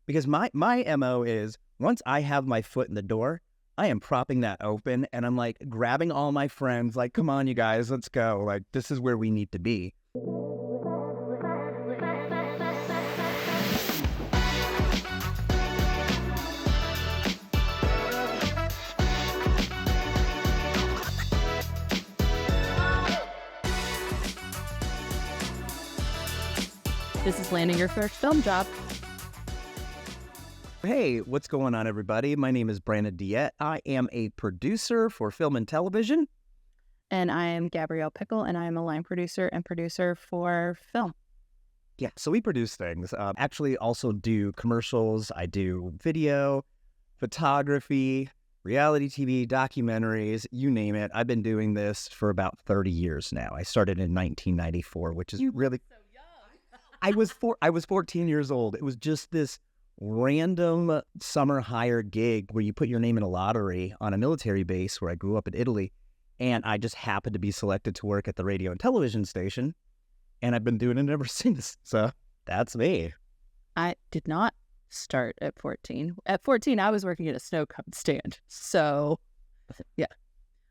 Because my MO is once I have my foot in the door, I am propping that open and I'm like grabbing all my friends, like, come on, you guys, let's go. Like, this is where we need to be. This is landing your first film job. Hey, what's going on, everybody? My name is Brandon Diet. I am a producer for film and television. And I am Gabrielle Pickle, and I am a line producer and producer for film. Yeah, so we produce things. Actually, also do commercials. I do video, photography, reality TV, documentaries, you name it. I've been doing this for about 30 years now. I started in 1994, which is really so young. I was 14 years old. It was just this random summer hire gig where you put your name in a lottery on a military base where I grew up in Italy. And I just happened to be selected to work at the radio and television station. And I've been doing it ever since. So that's me. I did not start at 14. At 14, I was working at a snow cone stand. So, yeah.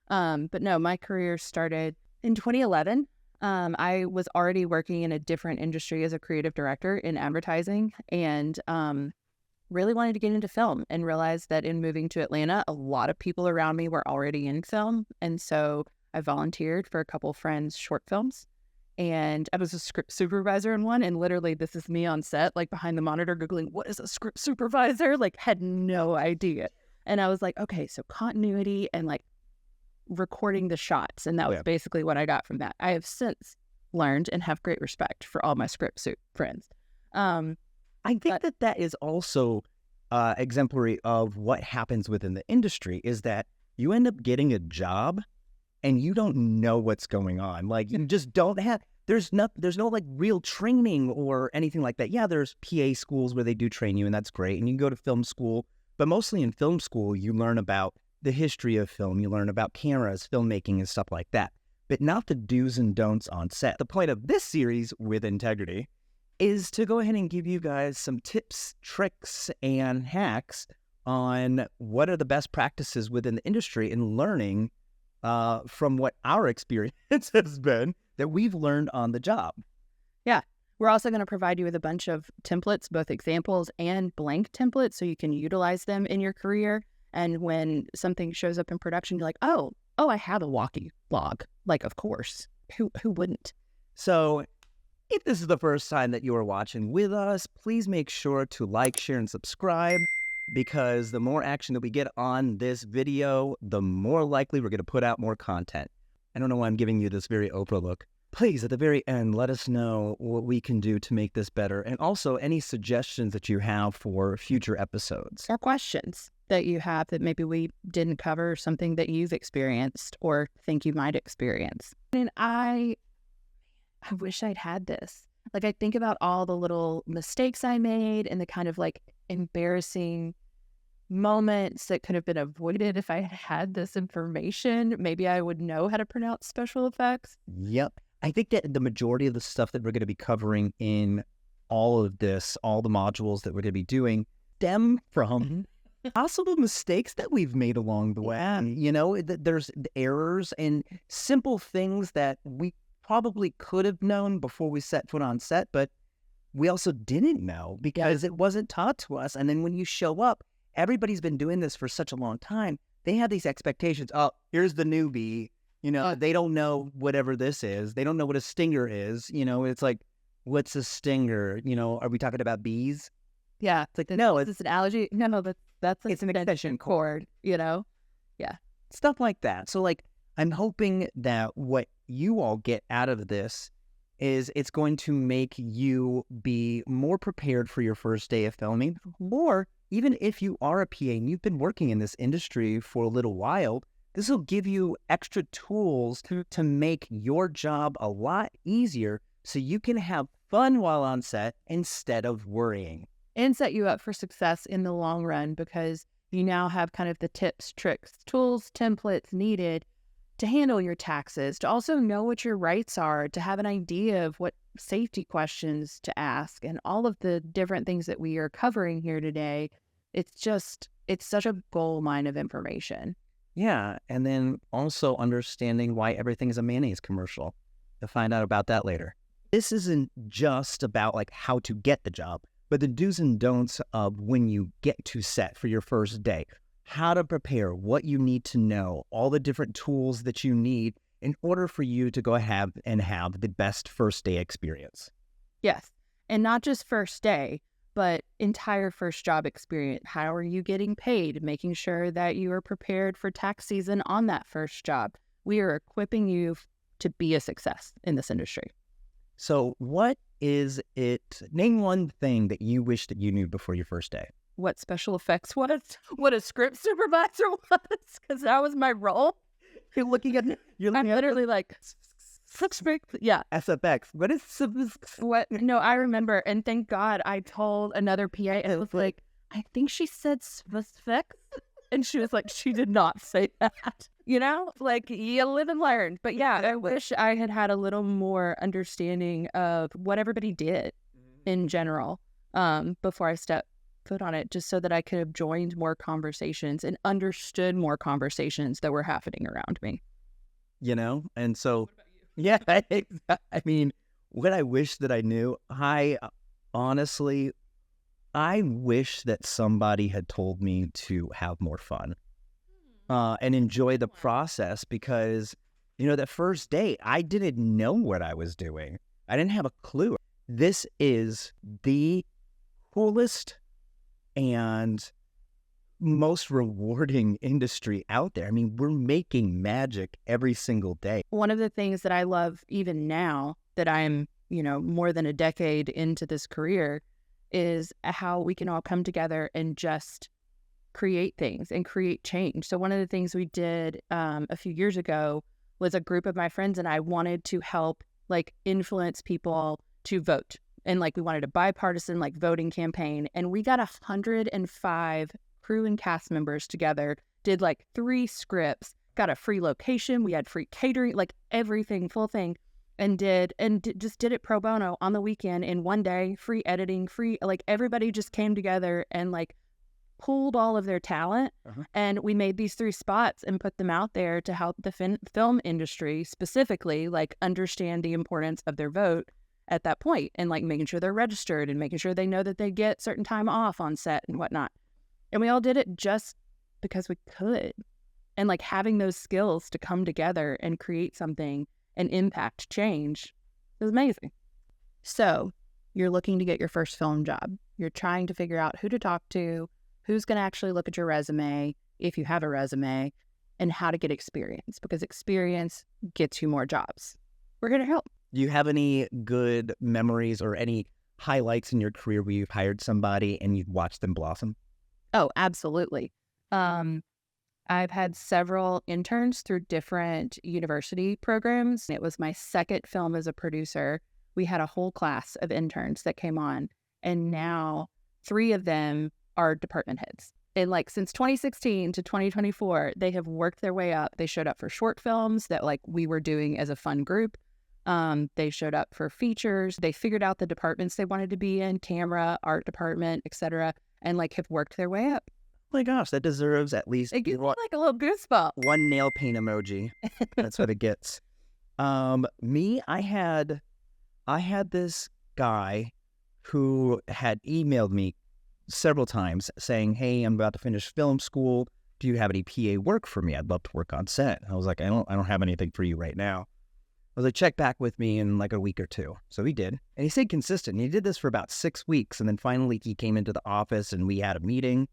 But no, my career started in 2011. I was already working in a different industry as a creative director in advertising and really wanted to get into film and realized that in moving to Atlanta, a lot of people around me were already in film. And so I volunteered for a couple friends' short films. And I was a script supervisor in one. And literally, this is me on set, like behind the monitor, Googling, what is a script supervisor? Like, had no idea. And I was like, okay, so continuity and like recording the shots. And that was basically what I got from that. I have since learned and have great respect for all my script suit friends. I think that is also exemplary of what happens within the industry is that you end up getting a job and you don't know what's going on. Like you just don't have, there's no like real training or anything like that. Yeah, there's PA schools where they do train you and that's great. And you can go to film school, but mostly in film school, you learn about the history of film. You learn about cameras, filmmaking and stuff like that, but not the do's and don'ts on set. The point of this series with Integrity is to go ahead and give you guys some tips, tricks, and hacks on what are the best practices within the industry and learning from what our experience has been that we've learned on the job. Yeah. We're also going to provide you with a bunch of templates, both examples and blank templates, so you can utilize them in your career. And when something shows up in production, you're like, oh, I have a walkie log. Like, of course. Who wouldn't? So if this is the first time that you are watching with us, please make sure to like, share, and subscribe because the more action that we get on this video, the more likely we're going to put out more content. I don't know why I'm giving you this very Oprah look. Please, at the very end, let us know what we can do to make this better and also any suggestions that you have for future episodes. Or questions that you have that maybe we didn't cover, something that you've experienced or think you might experience. And I wish I'd had this. Like, I think about all the little mistakes I made and the kind of like embarrassing moments that could have been avoided if I had this information. Maybe I would know how to pronounce special effects. Yep. I think that the majority of the stuff that we're going to be covering in all of this, all the modules that we're going to be doing, stem from possible mistakes that we've made along the way. You know, there's errors and simple things that we probably could have known before we set foot on set, but we also didn't know because it wasn't taught to us. And then when you show up, everybody's been doing this for such a long time. They have these expectations. Oh, here's the newbie. You know, they don't know whatever this is. They don't know what a stinger is. You know, it's like, what's a stinger? You know, are we talking about bees? Yeah. It's like, no, it's an allergy. No, that's it's an extension cord, you know? Yeah. Stuff like that. So like, I'm hoping that what you all get out of this is it's going to make you be more prepared for your first day of filming. Or even if you are a PA and you've been working in this industry for a little while, this will give you extra tools to make your job a lot easier so you can have fun while on set instead of worrying. And set you up for success in the long run because you now have kind of the tips, tricks, tools, templates needed to handle your taxes, to also know what your rights are, to have an idea of what safety questions to ask, and all of the different things that we are covering here today. It's such a gold mine of information. Yeah. And then also understanding why everything's a mayonnaise commercial. You'll find out about that later. This isn't just about like how to get the job, but the do's and don'ts of when you get to set for your first day, how to prepare, what you need to know, all the different tools that you need in order for you to go ahead and have the best first day experience. Yes. And not just first day, but entire first job experience. How are you getting paid? Making sure that you are prepared for tax season on that first job. We are equipping you to be a success in this industry. So what is it? Name one thing that you wish that you knew before your first day. What special effects was, what a script supervisor was, because that was my role. You're looking at I'm literally like, yeah. SFX. What is What? No, I remember, and thank God I told another PA, and it was like, I think she said SFX, and she was like, she did not say that. You know, like, you live and learn. But yeah, I wish I had had a little more understanding of what everybody did in general before I stepped foot on it, just so that I could have joined more conversations and understood more conversations that were happening around me. You know, and so, yeah, I mean, what I wish that I knew, I honestly, I wish that somebody had told me to have more fun and enjoy the process, because, you know, that first day, I didn't know what I was doing. I didn't have a clue. This is the coolest and most rewarding industry out there. I mean, we're making magic every single day. One of the things that I love even now that I'm, you know, more than a decade into this career is how we can all come together and just create things and create change. So one of the things we did a few years ago was a group of my friends and I wanted to help like influence people to vote. And like we wanted a bipartisan like voting campaign. And we got 105 crew and cast members together, did like 3 scripts, got a free location. We had free catering, like everything, full thing. And just did it pro bono on the weekend in one day, free editing, free, like everybody just came together and like pooled all of their talent. And we made these 3 spots and put them out there to help the film industry specifically, like understand the importance of their vote at that point, and like making sure they're registered and making sure they know that they get certain time off on set and whatnot. And we all did it just because we could. And like having those skills to come together and create something and impact change is amazing. So you're looking to get your first film job. You're trying to figure out who to talk to, who's going to actually look at your resume, if you have a resume, and how to get experience, because experience gets you more jobs. We're here to help. Do you have any good memories or any highlights in your career where you've hired somebody and you've watched them blossom? Oh, absolutely. I've had several interns through different university programs. It was my second film as a producer. We had a whole class of interns that came on, and now 3 of them are department heads. And like since 2016 to 2024, they have worked their way up. They showed up for short films that like we were doing as a fun group. They showed up for features. They figured out the departments they wanted to be in, camera, art department, etc., and like have worked their way up. Oh my gosh, that deserves at least It gives me like a little goosebump. 1 nail paint emoji. That's what it gets. Me, I had this guy who had emailed me several times saying, "Hey, I'm about to finish film school. Do you have any PA work for me? I'd love to work on set." I was like, I don't have anything for you right now. I was like, check back with me in like a week or 2. So he did. And he stayed consistent. He did this for about 6 weeks. And then finally he came into the office and we had a meeting,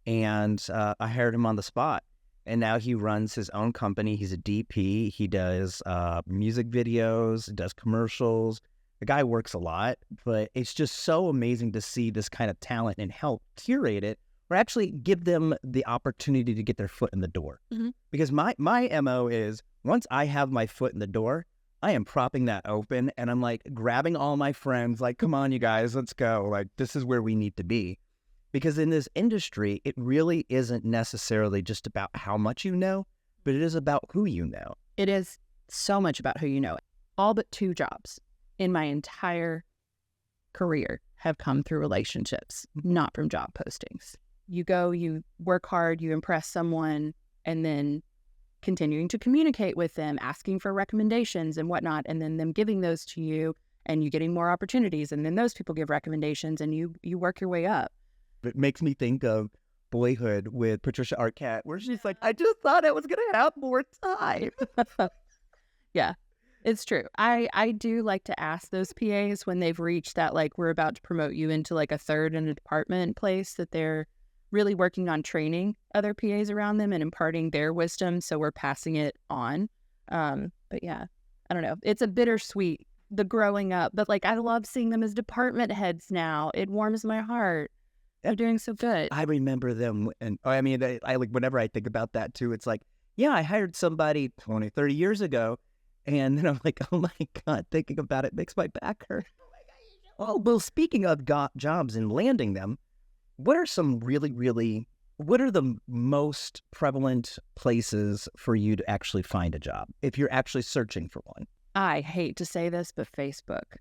and I hired him on the spot. And now he runs his own company. He's a DP. He does music videos, does commercials. The guy works a lot, but it's just so amazing to see this kind of talent and help curate it, or actually give them the opportunity to get their foot in the door. Mm-hmm. Because my MO is, once I have my foot in the door, I am propping that open and I'm like grabbing all my friends, like, come on, you guys, let's go. Like, this is where we need to be. Because in this industry, it really isn't necessarily just about how much you know, but it is about who you know. It is so much about who you know. All but 2 jobs in my entire career have come through relationships, not from job postings. You go, you work hard, you impress someone, and then continuing to communicate with them, asking for recommendations and whatnot, and then them giving those to you, and you getting more opportunities, and then those people give recommendations, and you work your way up. It makes me think of Boyhood with Patricia Arquette, where she's like, I just thought I was going to have more time. Yeah, it's true. I do like to ask those PAs when they've reached that, like, we're about to promote you into like a third in a department place, that they're really working on training other PAs around them and imparting their wisdom, so we're passing it on. But yeah, I don't know. It's a bittersweet, the growing up, but like, I love seeing them as department heads now. It warms my heart. They're doing so good. I remember them, and I mean, I like, whenever I think about that too, it's like, yeah, I hired somebody 20, 30 years ago, and then I'm like, oh my God, thinking about it makes my back hurt. Oh, well, speaking of jobs and landing them, what are some what are the most prevalent places for you to actually find a job if you're actually searching for one? I hate to say this, but Facebook.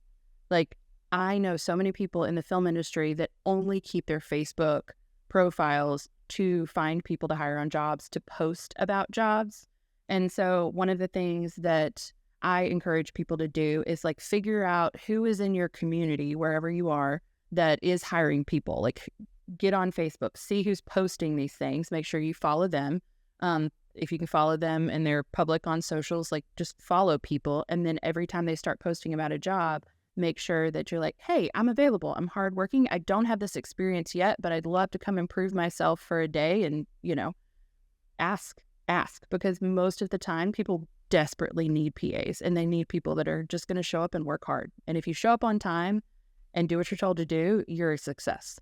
Like, I know so many people in the film industry that only keep their Facebook profiles to find people to hire on jobs, to post about jobs. And so one of the things that I encourage people to do is like figure out who is in your community, wherever you are, that is hiring people. Like, get on Facebook, see who's posting these things, make sure you follow them. If you can follow them and they're public on socials, like, just follow people. And then every time they start posting about a job, make sure that you're like, hey, I'm available. I'm hardworking. I don't have this experience yet, but I'd love to come improve myself for a day. And, ask, because most of the time people desperately need PAs, and they need people that are just going to show up and work hard. And if you show up on time and do what you're told to do, you're a success,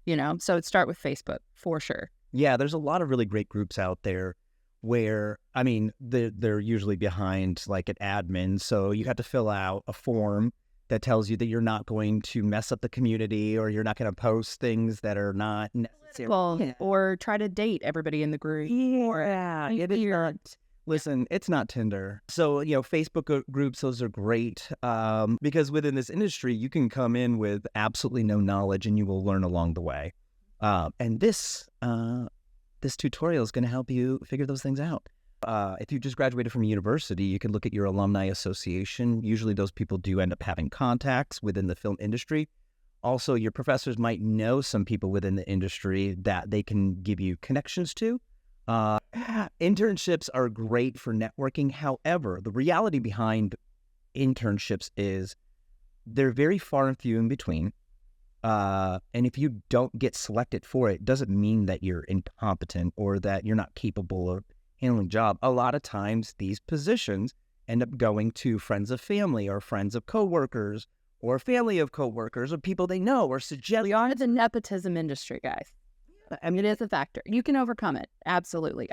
So it'd start with Facebook for sure. Yeah, there's a lot of really great groups out there where, I mean, they're usually behind like an admin. So you have to fill out a form that tells you that you're not going to mess up the community, or you're not going to post things that are not necessary. Well, or try to date everybody in the group. Yeah, it is not. Listen, it's not Tinder. So, Facebook groups, those are great, because within this industry, you can come in with absolutely no knowledge and you will learn along the way. And this tutorial is going to help you figure those things out. If you just graduated from university, you can look at your alumni association. Usually those people do end up having contacts within the film industry. Also, your professors might know some people within the industry that they can give you connections to. Internships are great for networking. However, the reality behind internships is they're very far and few in between. And if you don't get selected for it, doesn't mean that you're incompetent or that you're not capable of handling job. A lot of times these positions end up going to friends of family or friends of coworkers or family of coworkers or people they know or suggest. We are the nepotism industry, guys. I mean, it is a factor. You can overcome it. Absolutely.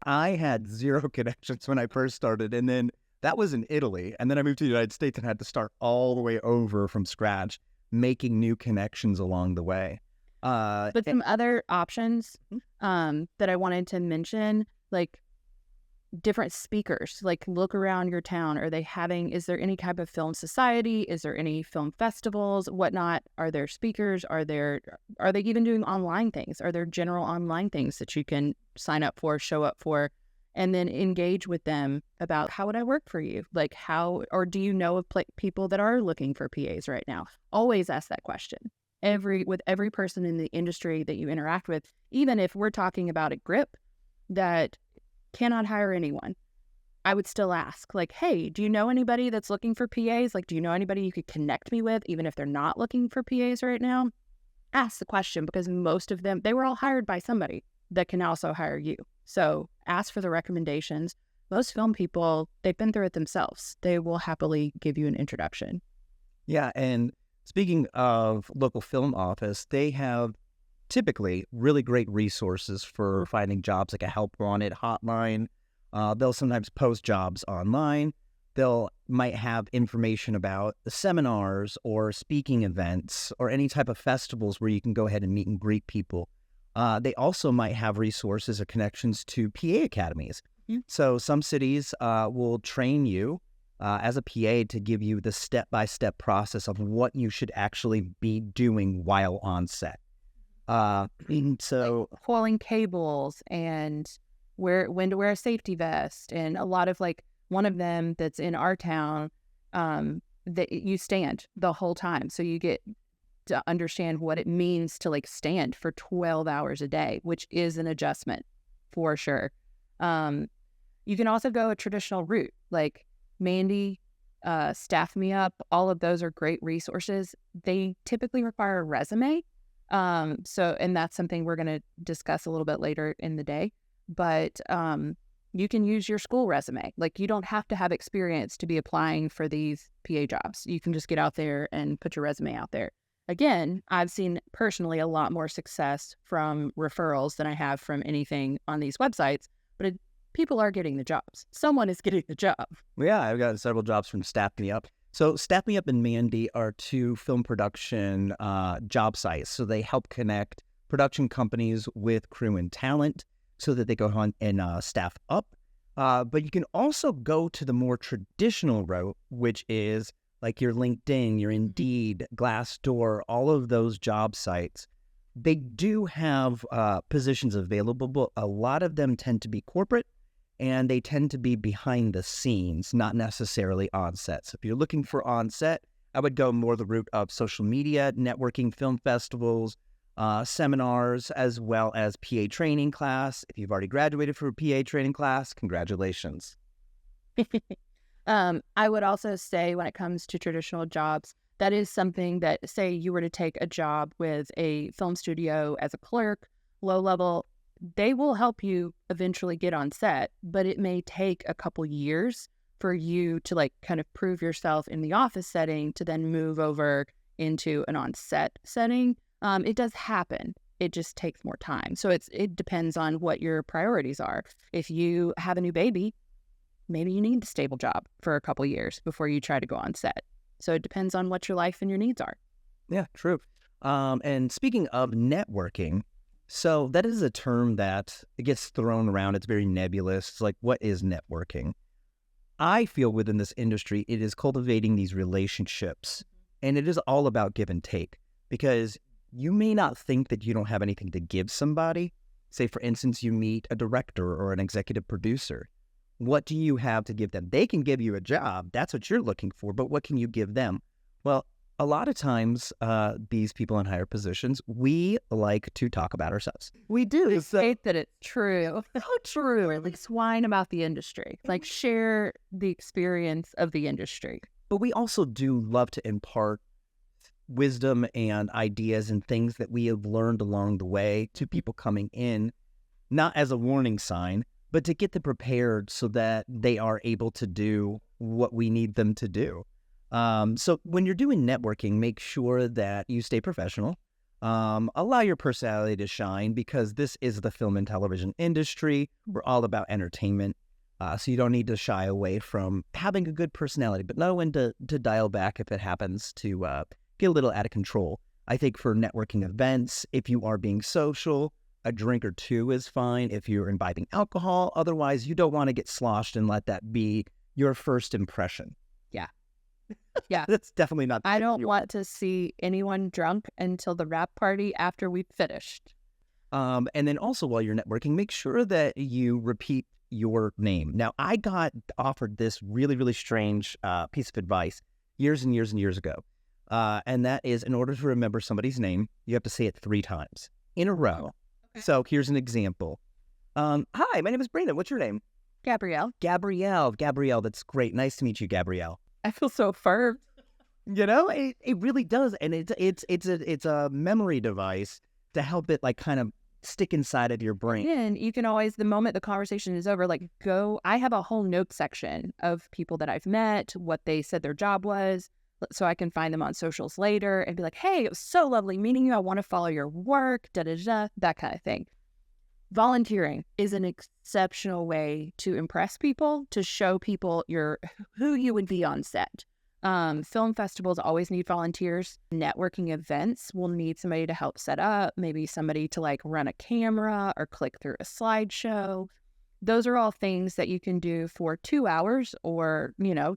I had zero connections when I first started, and then that was in Italy. And then I moved to the United States and had to start all the way over from scratch, making new connections along the way. But some other options that I wanted to mention, like different speakers, like look around your town. Is there any type of film society? Is there any film festivals, whatnot? Are there speakers? Are they even doing online things? Are there general online things that you can sign up for, show up for, and then engage with them about how would I work for you? Like or do you know of people that are looking for PAs right now? Always ask that question. With every person in the industry that you interact with, even if we're talking about a grip that cannot hire anyone, I would still ask, like, hey, do you know anybody that's looking for PAs? Like, do you know anybody you could connect me with, even if they're not looking for PAs right now? Ask the question, because most of them, they were all hired by somebody that can also hire you. So ask for the recommendations. Most film people, they've been through it themselves. They will happily give you an introduction. Yeah, and speaking of local film office, they have typically really great resources for finding jobs, like a help wanted hotline. They'll sometimes post jobs online. Might have information about the seminars or speaking events or any type of festivals where you can go ahead and meet and greet people. They also might have resources or connections to PA academies. So some cities will train you as a PA to give you the step-by-step process of what you should actually be doing while on set. So like pulling cables and when to wear a safety vest, and a lot of like one of them that's in our town, that you stand the whole time, so you get to understand what it means to like stand for 12 hours a day, which is an adjustment for sure. You can also go a traditional route like Mandy, Staff Me Up. All of those are great resources. They typically require a resume. And that's something we're going to discuss a little bit later in the day. But you can use your school resume. Like, you don't have to have experience to be applying for these PA jobs. You can just get out there and put your resume out there. Again, I've seen personally a lot more success from referrals than I have from anything on these websites, but people are getting the jobs. Someone is getting the job. yeah, I've got several jobs from Staff Me Up. So Staff Me Up and Mandy are two film production job sites. So they help connect production companies with crew and talent so that they go on and staff up. But you can also go to the more traditional route, which is like your LinkedIn, your Indeed, Glassdoor, all of those job sites. They do have positions available, but a lot of them tend to be corporate, and they tend to be behind the scenes, not necessarily on set. So if you're looking for on set, I would go more the route of social media, networking, film festivals, seminars, as well as PA training class. If you've already graduated from a PA training class, congratulations. I would also say when it comes to traditional jobs, that is something that, say you were to take a job with a film studio as a clerk, low level, they will help you eventually get on set, but it may take a couple years for you to like kind of prove yourself in the office setting to then move over into an on-set setting. It does happen. It just takes more time. So it depends on what your priorities are. If you have a new baby, maybe you need a stable job for a couple years before you try to go on set. So it depends on what your life and your needs are. Yeah, true. And speaking of networking, so that is a term that it gets thrown around. It's very nebulous. It's like, what is networking? I feel within this industry, it is cultivating these relationships, and it is all about give and take, because you may not think that you don't have anything to give somebody. Say, for instance, you meet a director or an executive producer. What do you have to give them? They can give you a job. That's what you're looking for. But what can you give them? Well, a lot of times, these people in higher positions, we like to talk about ourselves. We do. I hate that it's true. Oh, true. Like swine about the industry. Like share the experience of the industry. But we also do love to impart wisdom and ideas and things that we have learned along the way to people coming in, not as a warning sign, but to get them prepared so that they are able to do what we need them to do. So when you're doing networking, make sure that you stay professional. Allow your personality to shine, because this is the film and television industry. We're all about entertainment. So you don't need to shy away from having a good personality, but know when to dial back if it happens to get a little out of control. I think for networking events, if you are being social, a drink or two is fine if you're imbibing alcohol. Otherwise, you don't want to get sloshed and let that be your first impression. Yeah. Yeah. That's definitely not. I don't want to see anyone drunk until the wrap party after we've finished. And then also while you're networking, make sure that you repeat your name. Now, I got offered this really, really strange piece of advice years and years and years ago. And that is, in order to remember somebody's name, you have to say it 3 times in a row. Okay. So here's an example. Hi, my name is Brandon. What's your name? Gabrielle. Gabrielle. That's great. Nice to meet you, Gabrielle. I feel so affirmed. You know, it really does. And it's a memory device to help it like kind of stick inside of your brain. And you can always, the moment the conversation is over, like I have a whole note section of people that I've met, what they said their job was, so I can find them on socials later and be like, hey, it was so lovely meeting you. I want to follow your work, that kind of thing. Volunteering is an exceptional way to impress people, to show people who you would be on set. Film festivals always need volunteers. Networking events will need somebody to help set up, maybe somebody to like run a camera or click through a slideshow. those are all things that you can do for 2 hours or,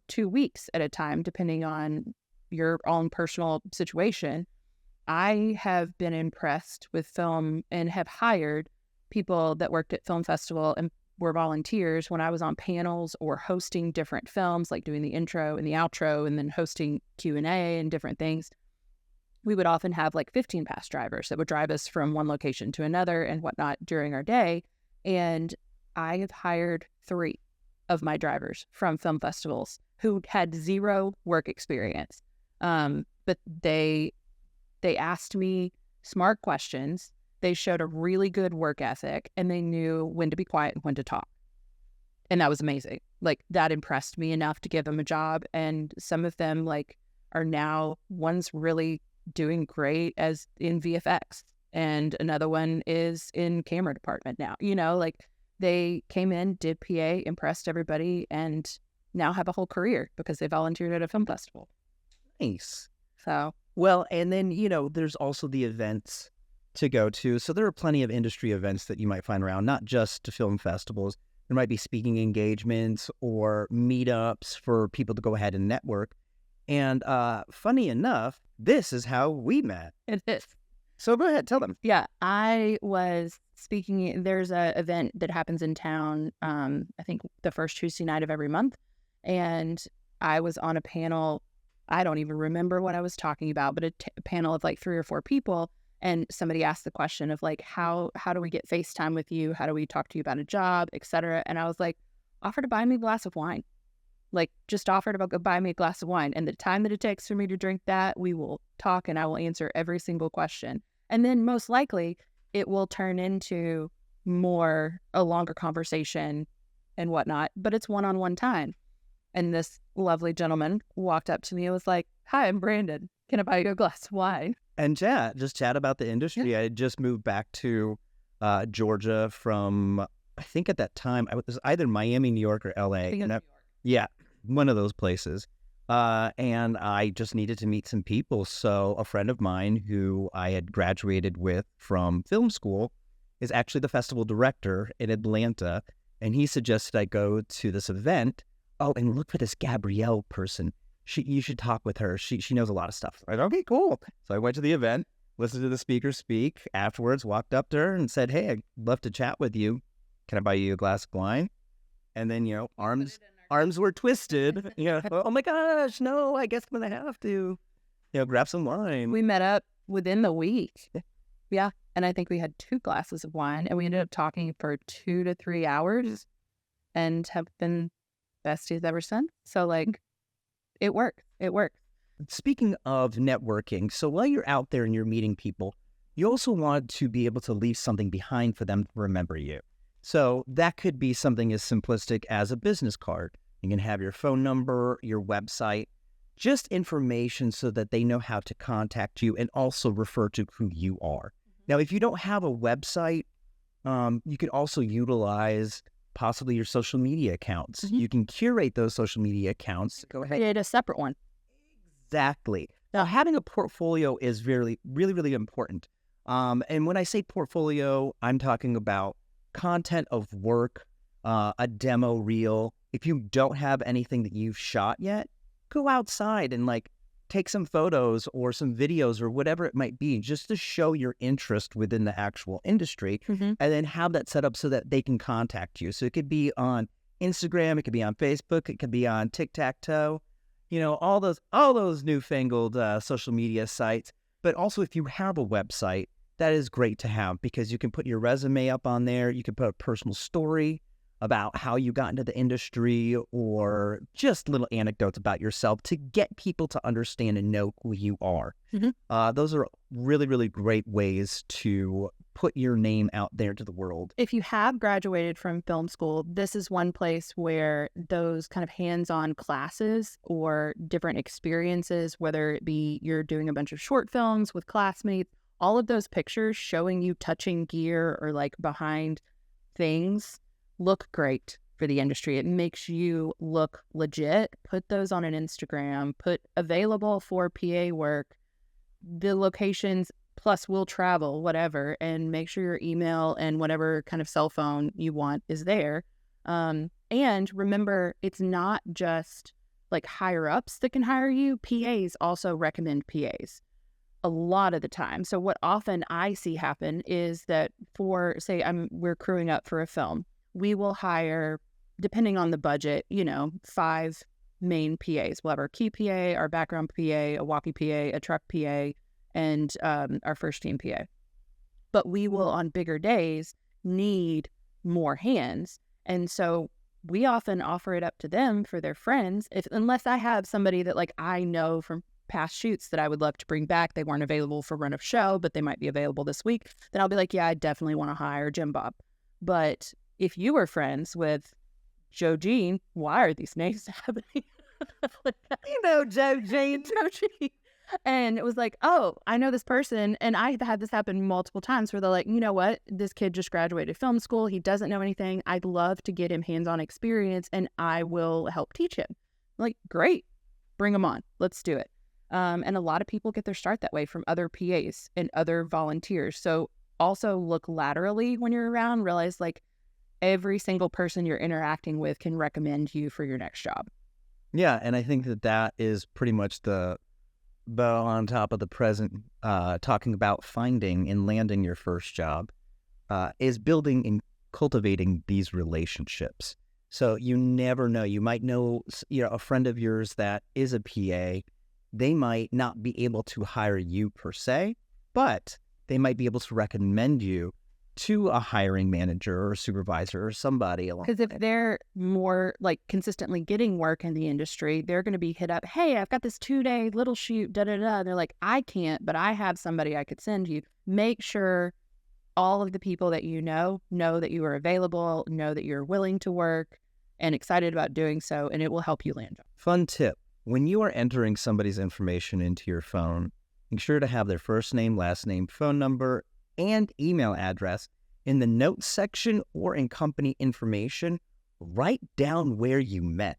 2 weeks at a time, depending on your own personal situation. I have been impressed with film and have hired people that worked at film festival and were volunteers when I was on panels or hosting different films, like doing the intro and the outro and then hosting Q&A and different things. We would often have like 15 pass drivers that would drive us from one location to another and whatnot during our day. And I have hired 3 of my drivers from film festivals who had 0 work experience. But they asked me smart questions. They showed a really good work ethic, and they knew when to be quiet and when to talk. And that was amazing. Like, that impressed me enough to give them a job. And some of them like are now, one's really doing great as in VFX, and another one is in camera department now. Like, they came in, did PA, impressed everybody, and now have a whole career because they volunteered at a film festival. Nice. So, well, and then, there's also the events to go to. So there are plenty of industry events that you might find around, not just film festivals. There might be speaking engagements or meetups for people to go ahead and network. And funny enough, this is how we met. it is. So go ahead, tell them. Yeah, I was speaking. There's an event that happens in town, I think the first Tuesday night of every month. And I was on a panel. I don't even remember what I was talking about, but a panel of like 3 or 4 people. And somebody asked the question of like, how do we get FaceTime with you? How do we talk to you about a job, etc.? And I was like, offer to buy me a glass of wine. Like, just offer to go buy me a glass of wine. And the time that it takes for me to drink that, we will talk and I will answer every single question. And then most likely it will turn into a longer conversation and whatnot, but it's one-on-one time. And this lovely gentleman walked up to me and was like, "Hi, I'm Brandon. Can I buy you a glass of wine?" And chat about the industry. Yeah. I had just moved back to Georgia from, I think at that time, I was either Miami, New York, or LA. New York. Yeah, one of those places. And I just needed to meet some people. So a friend of mine who I had graduated with from film school is actually the festival director in Atlanta. And he suggested I go to this event. Oh, and look for this Gabrielle person. You should talk with her. She knows a lot of stuff. I was like, okay, cool. So I went to the event, listened to the speaker speak. Afterwards, walked up to her and said, "Hey, I'd love to chat with you. Can I buy you a glass of wine?" And then, arms were twisted. Oh my gosh, no, I guess I'm going to have to, grab some wine. We met up within the week. Yeah. And I think we had 2 glasses of wine and we ended up talking for 2 to 3 hours and have been besties ever since. So like, it worked. Speaking of networking, so while you're out there and you're meeting people, you also want to be able to leave something behind for them to remember you. So that could be something as simplistic as a business card. You can have your phone number, your website, just information so that they know how to contact you and also refer to who you are. Now, if you don't have a website, you could also utilize possibly your social media accounts. You can curate those social media accounts. Go ahead. Create a separate one. Exactly. Now, having a portfolio is really, really, really important. And when I say portfolio, I'm talking about content of work, a demo reel. If you don't have anything that you've shot yet, go outside and take some photos or some videos or whatever it might be, just to show your interest within the actual industry, and then have that set up so that they can contact you. So it could be on Instagram, it could be on Facebook, it could be on Tic-Tac-Toe, all those newfangled social media sites. But also, if you have a website, that is great to have because you can put your resume up on there. You can put a personal story about how you got into the industry or just little anecdotes about yourself to get people to understand and know who you are. Those are really, really great ways to put your name out there to the world. If you have graduated from film school, this is one place where those kind of hands-on classes or different experiences, whether it be you're doing a bunch of short films with classmates, all of those pictures showing you touching gear or behind things look great for the industry. It makes you look legit. Put those on an Instagram, put available for PA work, the locations, plus we'll travel, whatever, and make sure your email and whatever kind of cell phone you want is there. And remember, it's not just like higher ups that can hire you. PAs also recommend PAs a lot of the time. So what often I see happen is that for, say, we're crewing up for a film, we will hire, depending on the budget, 5 main PAs. We'll have our key PA, our background PA, a walkie PA, a truck PA, and our first team PA. But we will, on bigger days, need more hands. And so we often offer it up to them for their friends, unless I have somebody that like I know from past shoots that I would love to bring back. They weren't available for run of show, but they might be available this week. Then I'll be like, yeah, I definitely want to hire Jim Bob. But if you were friends with Joe Jean, why are these names happening? Joe Jean. Joe Jean. And it was like, oh, I know this person. And I've had this happen multiple times where they're like, you know what? This kid just graduated film school. He doesn't know anything. I'd love to get him hands-on experience and I will help teach him. I'm like, great. Bring him on. Let's do it. And a lot of people get their start that way from other PAs and other volunteers. So also look laterally when you're around, realize like every single person you're interacting with can recommend you for your next job. Yeah, and I think that is pretty much the bow on top of the present, talking about finding and landing your first job, is building and cultivating these relationships. So you never know. You might know, a friend of yours that is a PA. They might not be able to hire you per se, but they might be able to recommend you to a hiring manager or supervisor or somebody along. Because if they're more like consistently getting work in the industry, they're going to be hit up. Hey, I've got this 2-day little shoot, da da da. And they're like, I can't, but I have somebody I could send you. Make sure all of the people that you know that you are available, know that you're willing to work and excited about doing so, and it will help you land. Fun tip. When you are entering somebody's information into your phone, make sure to have their first name, last name, phone number, and email address in the notes section or in company information. Write down where you met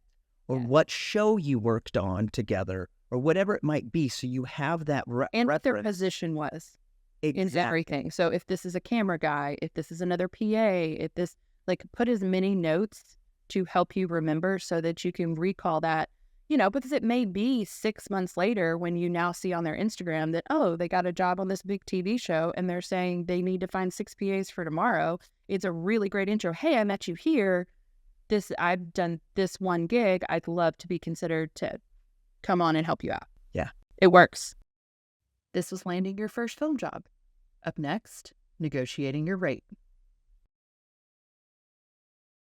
or what show you worked on together or whatever it might be, so you have that and what their reference. Position was. Exactly. In everything. So if this is a camera guy, if this is another PA, if this, like, put as many notes to help you remember so that you can recall that, because it may be 6 months later when you now see on their Instagram that, oh, they got a job on this big TV show and they're saying they need to find 6 PAs for tomorrow. It's a really great intro. Hey, I met you here. I've done this one gig. I'd love to be considered to come on and help you out. Yeah. It works. This was landing your first film job. Up next, negotiating your rate.